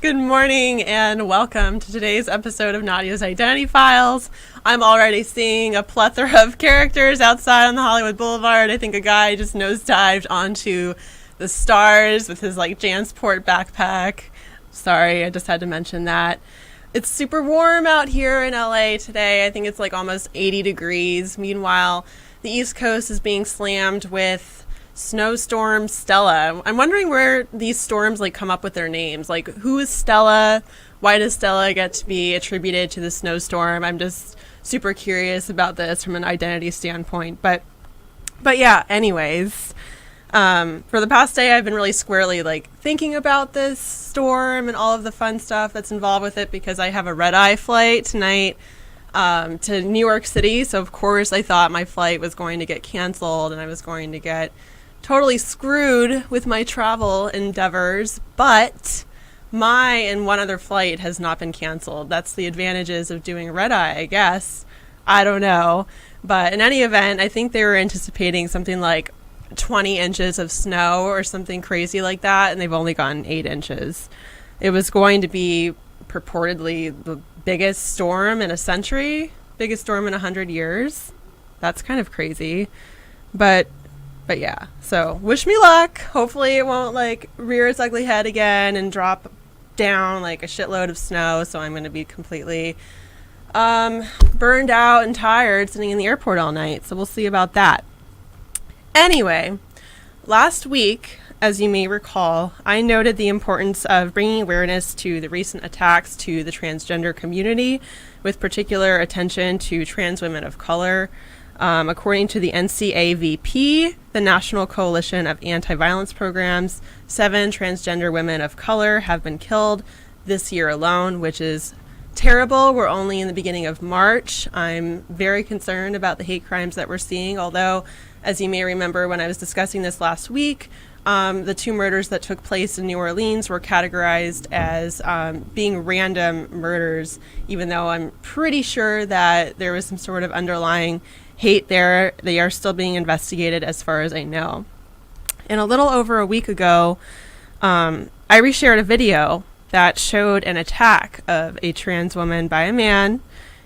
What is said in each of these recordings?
Good morning and welcome to today's episode of Nadya's Identity Files. I'm already seeing a plethora of characters outside on the Hollywood Boulevard. I think a guy just nosedived onto the stars with his Jansport backpack. Sorry, I just had to mention that. It's super warm out here in LA today. I think it's almost 80 degrees. Meanwhile, the East Coast is being slammed with snowstorm Stella. I'm wondering where these storms come up with their names. Who is Stella? Why does Stella get to be attributed to the snowstorm? I'm just super curious about this from an identity standpoint. But yeah, anyways, for the past day, I've been really squarely thinking about this storm and all of the fun stuff that's involved with it because I have a red-eye flight tonight to New York City. So of course I thought my flight was going to get canceled and I was going to get totally screwed with my travel endeavors, but my and one other flight has not been canceled. That's the advantages of doing red eye, I guess. I don't know. But in any event, I think they were anticipating something like 20 inches of snow or something crazy like that, and they've only gotten 8 inches. It was going to be purportedly the biggest storm in a century, biggest storm in 100 years. That's kind of crazy. But yeah, so wish me luck. Hopefully it won't rear its ugly head again and drop down a shitload of snow. So I'm going to be completely burned out and tired sitting in the airport all night. So we'll see about that. Anyway, last week, as you may recall, I noted the importance of bringing awareness to the recent attacks to the transgender community, with particular attention to trans women of color. According to the NCAVP, the National Coalition of Anti-Violence Programs, 7 transgender women of color have been killed this year alone, which is terrible. We're only in the beginning of March. I'm very concerned about the hate crimes that we're seeing, although, as you may remember when I was discussing this last week, the 2 murders that took place in New Orleans were categorized as being random murders, even though I'm pretty sure that there was some sort of underlying hate there. They are still being investigated as far as I know. And a little over a week ago, I reshared a video that showed an attack of a trans woman by a man,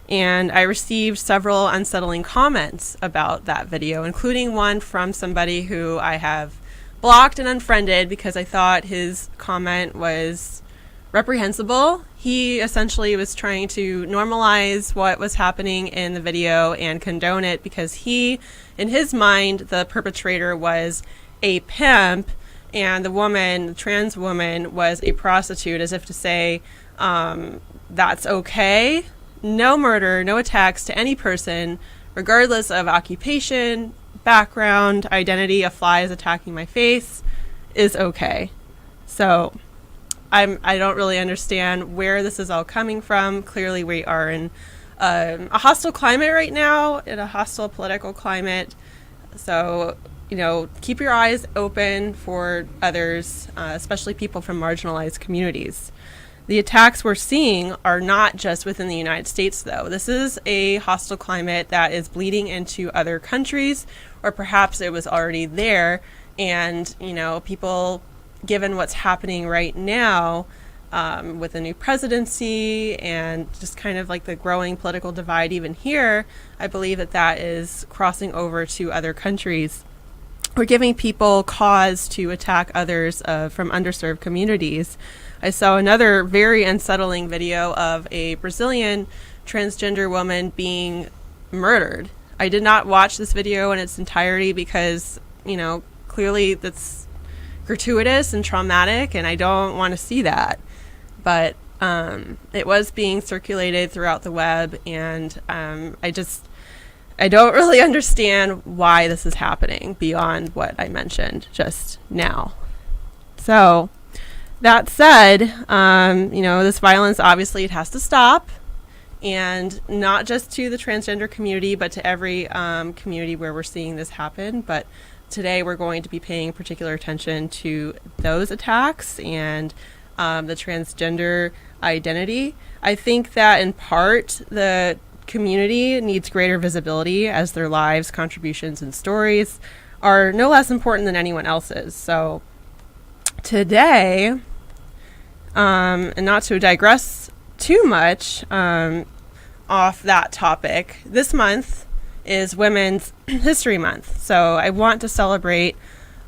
and I received several unsettling comments about that video, including one from somebody who I have blocked and unfriended because I thought his comment was reprehensible. He essentially was trying to normalize what was happening in the video and condone it because he, in his mind, the perpetrator was a pimp and the woman, the trans woman, was a prostitute, as if to say, that's okay. No murder, no attacks to any person, regardless of occupation, background, identity. A fly is attacking my face is okay. So I don't really understand where this is all coming from. Clearly we are in a hostile climate right now, in a hostile political climate. So, keep your eyes open for others, especially people from marginalized communities. The attacks we're seeing are not just within the United States, though. This is a hostile climate that is bleeding into other countries, or perhaps it was already there. And, people, given what's happening right now with the new presidency and just kind of the growing political divide even here, I believe that is crossing over to other countries. We're giving people cause to attack others from underserved communities. I saw another very unsettling video of a Brazilian transgender woman being murdered. I did not watch this video in its entirety because, clearly that's gratuitous and traumatic, and I don't want to see that. But it was being circulated throughout the web, and I don't really understand why this is happening beyond what I mentioned just now. So that said, this violence, obviously it has to stop, and not just to the transgender community, but to every community where we're seeing this happen. But today we're going to be paying particular attention to those attacks and the transgender identity. I think that in part the community needs greater visibility as their lives, contributions, and stories are no less important than anyone else's. So today, And not to digress too much off that topic, this month is Women's History Month. So I want to celebrate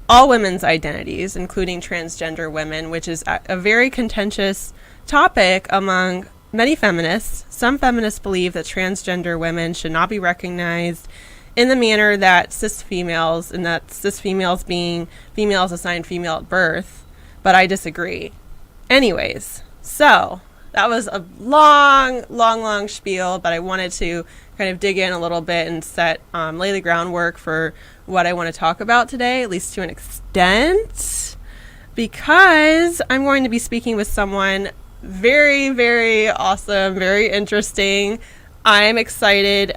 all women's identities, including transgender women, which is a very contentious topic among many feminists. Some feminists believe that transgender women should not be recognized in the manner that cis females, and that cis females being females assigned female at birth, but I disagree. Anyways, so that was a long spiel, but I wanted to kind of dig in a little bit and lay the groundwork for what I want to talk about today, at least to an extent, because I'm going to be speaking with someone very, very awesome, very interesting. I'm excited.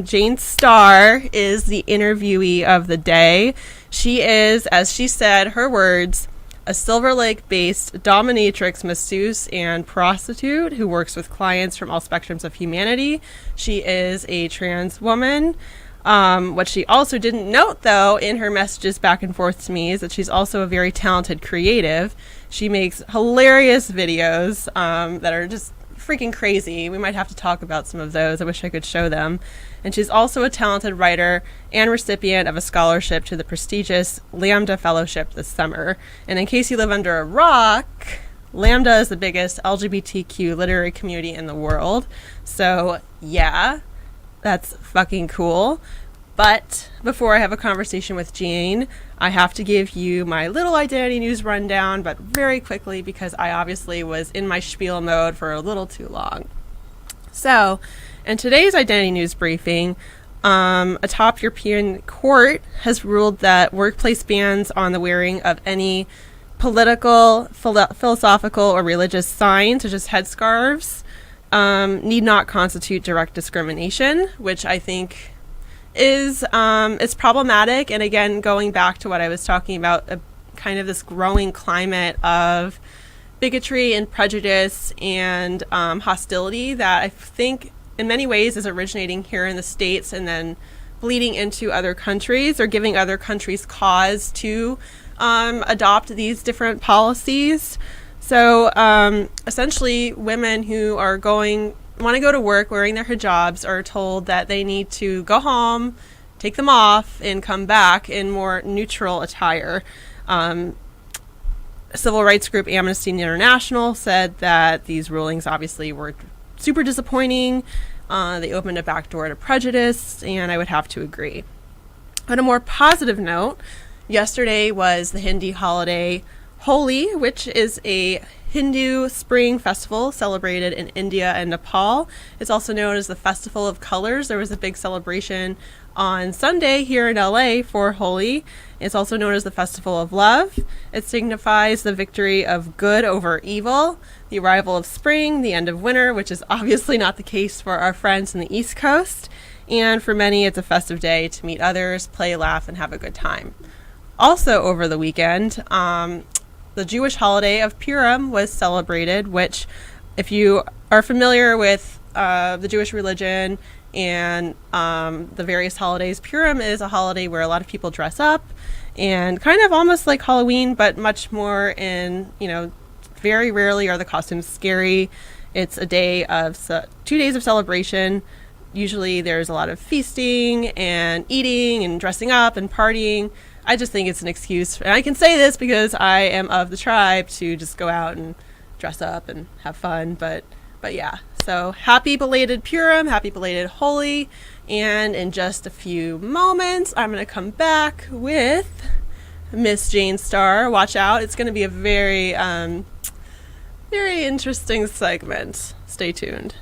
Jane Starr is the interviewee of the day. She is, as she said, her words, a Silver Lake-based dominatrix, masseuse, and prostitute who works with clients from all spectrums of humanity. She is a trans woman. What she also didn't note, though, in her messages back and forth to me is that she's also a very talented creative. She makes hilarious videos that are just freaking crazy. We might have to talk about some of those. I wish I could show them. And she's also a talented writer and recipient of a scholarship to the prestigious Lambda Fellowship this summer. And in case you live under a rock, Lambda is the biggest LGBTQ literary community in the world. So yeah, that's fucking cool. But before I have a conversation with Jane, I have to give you my little identity news rundown, but very quickly because I obviously was in my spiel mode for a little too long. So, in today's identity news briefing, a top European court has ruled that workplace bans on the wearing of any political, philosophical, or religious signs, such as headscarves, need not constitute direct discrimination, which I think is problematic. And again, going back to what I was talking about, kind of this growing climate of bigotry and prejudice and hostility that I think in many ways is originating here in the States and then bleeding into other countries, or giving other countries cause to adopt these different policies. So essentially, women who want to go to work wearing their hijabs are told that they need to go home, take them off, and come back in more neutral attire. Civil rights group Amnesty International said that these rulings obviously were super disappointing. They opened a backdoor to prejudice, and I would have to agree. On a more positive note, yesterday was the Hindi holiday Holi, which is a Hindu spring festival celebrated in India and Nepal. It's also known as the Festival of Colors. There was a big celebration on Sunday here in LA for Holi. It's also known as the Festival of Love. It signifies the victory of good over evil, the arrival of spring, the end of winter, which is obviously not the case for our friends in the East Coast. And for many, it's a festive day to meet others, play, laugh, and have a good time. Also over the weekend, the Jewish holiday of Purim was celebrated, which, if you are familiar with the Jewish religion and the various holidays, Purim is a holiday where a lot of people dress up and kind of almost like Halloween, but much more very rarely are the costumes scary. It's a day of 2 days of celebration. Usually there's a lot of feasting and eating and dressing up and partying. I just think it's an excuse, and I can say this because I am of the tribe, to just go out and dress up and have fun. But yeah, so happy belated Purim, happy belated Holi, and in just a few moments, I'm going to come back with Miss Jane Starr. Watch out, it's going to be a very, very interesting segment. Stay tuned.